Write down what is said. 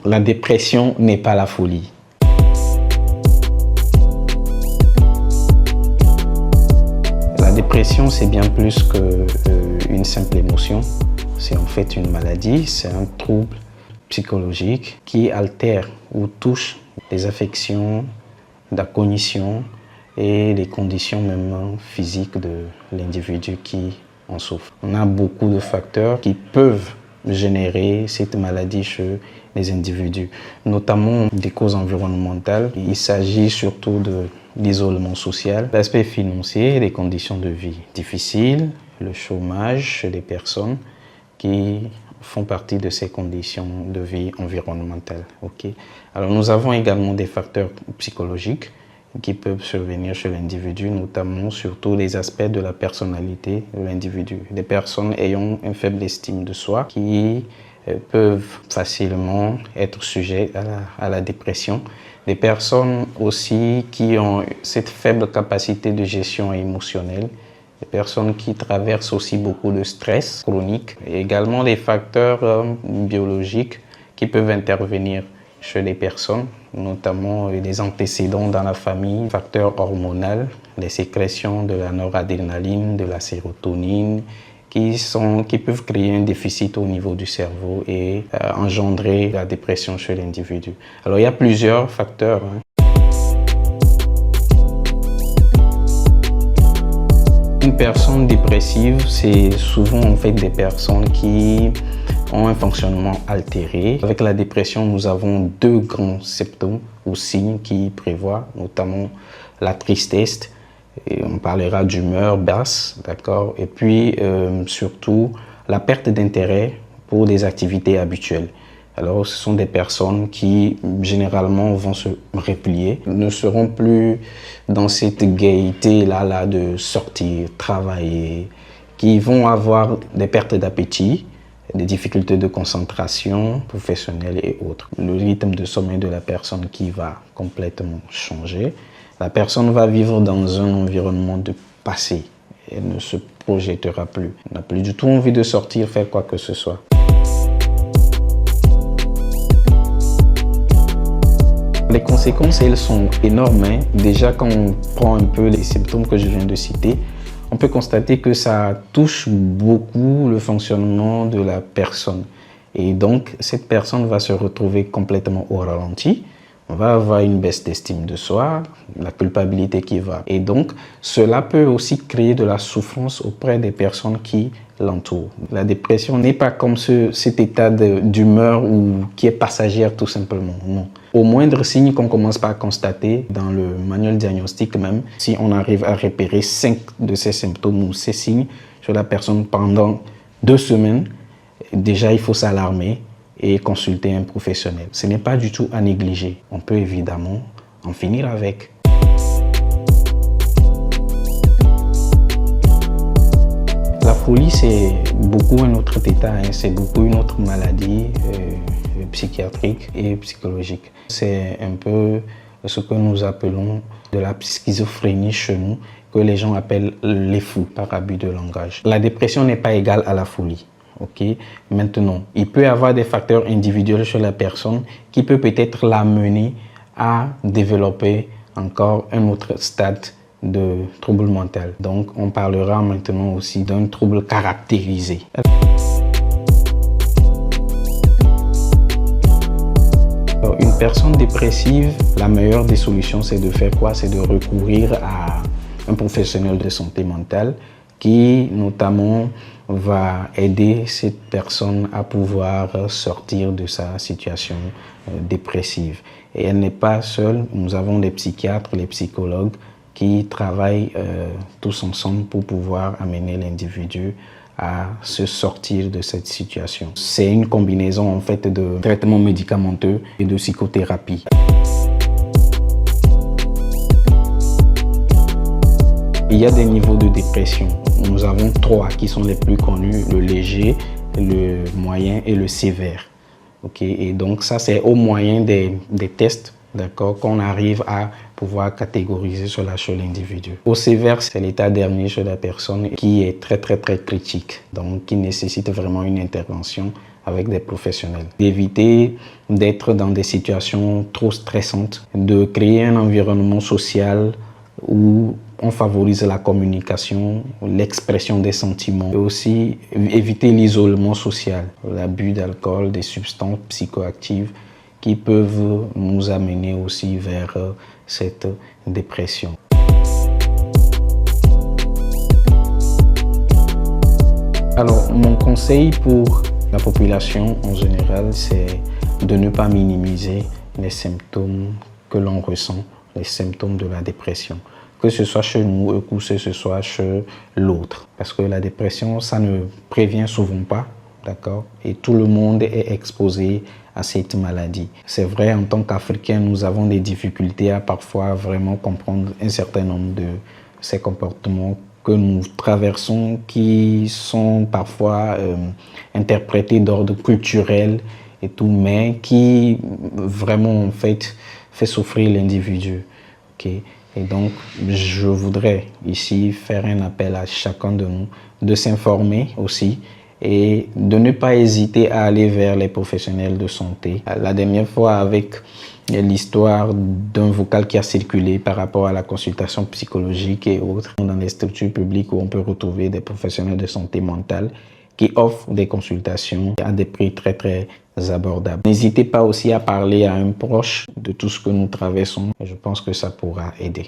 La dépression n'est pas la folie. La dépression, c'est bien plus qu'une simple émotion. C'est en fait une maladie, c'est un trouble psychologique qui altère ou touche les affections, la cognition et les conditions même physiques de l'individu qui en souffre. On a beaucoup de facteurs qui peuvent générer cette maladie chez les individus, notamment des causes environnementales. Il s'agit surtout de l'isolement social, l'aspect financier, les conditions de vie difficiles, le chômage chez les personnes qui font partie de ces conditions de vie environnementales. Okay. Alors nous avons également des facteurs psychologiques qui peuvent survenir chez l'individu, notamment surtout les aspects de la personnalité de l'individu. Des personnes ayant une faible estime de soi qui peuvent facilement être sujettes à la dépression. Des personnes aussi qui ont cette faible capacité de gestion émotionnelle. Des personnes qui traversent aussi beaucoup de stress chronique. Et également les facteurs biologiques qui peuvent intervenir chez les personnes, notamment les antécédents dans la famille, facteurs hormonaux, les sécrétions de la noradrénaline, de la sérotonine, qui peuvent créer un déficit au niveau du cerveau et engendrer la dépression chez l'individu. Alors il y a plusieurs facteurs. Une personne dépressive, c'est souvent en fait des personnes qui ont un fonctionnement altéré. Avec la dépression, nous avons deux grands symptômes ou signes qui prévoient, notamment la tristesse, et on parlera d'humeur basse, d'accord, et puis surtout la perte d'intérêt pour des activités habituelles. Alors, ce sont des personnes qui, généralement, vont se replier, ne seront plus dans cette gaieté-là de sortir, travailler, qui vont avoir des pertes d'appétit, des difficultés de concentration professionnelle et autres. Le rythme de sommeil de la personne qui va complètement changer. La personne va vivre dans un environnement de passé. Elle ne se projettera plus. Elle n'a plus du tout envie de sortir, faire quoi que ce soit. Les conséquences, elles sont énormes. Déjà, quand on prend un peu les symptômes que je viens de citer, on peut constater que ça touche beaucoup le fonctionnement de la personne. Et donc, cette personne va se retrouver complètement au ralenti. On va avoir une baisse d'estime de soi, la culpabilité qui va. Et donc, cela peut aussi créer de la souffrance auprès des personnes qui l'entourent. La dépression n'est pas comme cet état d'humeur qui est passagère tout simplement, non. Au moindre signe qu'on commence par constater dans le manuel diagnostique même, si on arrive à repérer 5 de ces symptômes ou ces signes sur la personne pendant 2 semaines, déjà il faut s'alarmer et consulter un professionnel. Ce n'est pas du tout à négliger. On peut évidemment en finir avec. La folie, c'est beaucoup un autre état, c'est beaucoup une autre maladie psychiatrique et psychologique. C'est un peu ce que nous appelons de la schizophrénie chez nous, que les gens appellent les fous par abus de langage. La dépression n'est pas égale à la folie. Okay. Maintenant, il peut y avoir des facteurs individuels chez la personne qui peut peut-être l'amener à développer encore un autre stade de trouble mental. Donc, on parlera maintenant aussi d'un trouble caractérisé. Alors, une personne dépressive, la meilleure des solutions, c'est de faire quoi? C'est de recourir à un professionnel de santé mentale qui, notamment, va aider cette personne à pouvoir sortir de sa situation dépressive. Et elle n'est pas seule, nous avons les psychiatres, les psychologues qui travaillent tous ensemble pour pouvoir amener l'individu à se sortir de cette situation. C'est une combinaison en fait de traitements médicamenteux et de psychothérapie. Il y a des niveaux de dépression. Nous avons 3 qui sont les plus connus, le léger, le moyen et le sévère. Okay? Et donc ça, c'est au moyen des tests, d'accord, qu'on arrive à pouvoir catégoriser cela chez l'individu. Au sévère, c'est l'état dernier chez la personne qui est très critique, donc qui nécessite vraiment une intervention avec des professionnels, d'éviter d'être dans des situations trop stressantes, de créer un environnement social où on favorise la communication, l'expression des sentiments et aussi éviter l'isolement social, l'abus d'alcool, des substances psychoactives qui peuvent nous amener aussi vers cette dépression. Alors, mon conseil pour la population en général, c'est de ne pas minimiser les symptômes que l'on ressent, les symptômes de la dépression. Que ce soit chez nous ou que ce soit chez l'autre. Parce que la dépression, ça ne prévient souvent pas, d'accord? Et tout le monde est exposé à cette maladie. C'est vrai, en tant qu'Africains, nous avons des difficultés à parfois vraiment comprendre un certain nombre de ces comportements que nous traversons, qui sont parfois interprétés d'ordre culturel et tout, mais qui vraiment en fait souffrir l'individu. Okay? Et donc, je voudrais ici faire un appel à chacun de nous de s'informer aussi et de ne pas hésiter à aller vers les professionnels de santé. La dernière fois, avec l'histoire d'un vocal qui a circulé par rapport à la consultation psychologique et autres, dans les structures publiques où on peut retrouver des professionnels de santé mentale qui offrent des consultations à des prix très abordables. N'hésitez pas aussi à parler à un proche de tout ce que nous traversons. Je pense que ça pourra aider.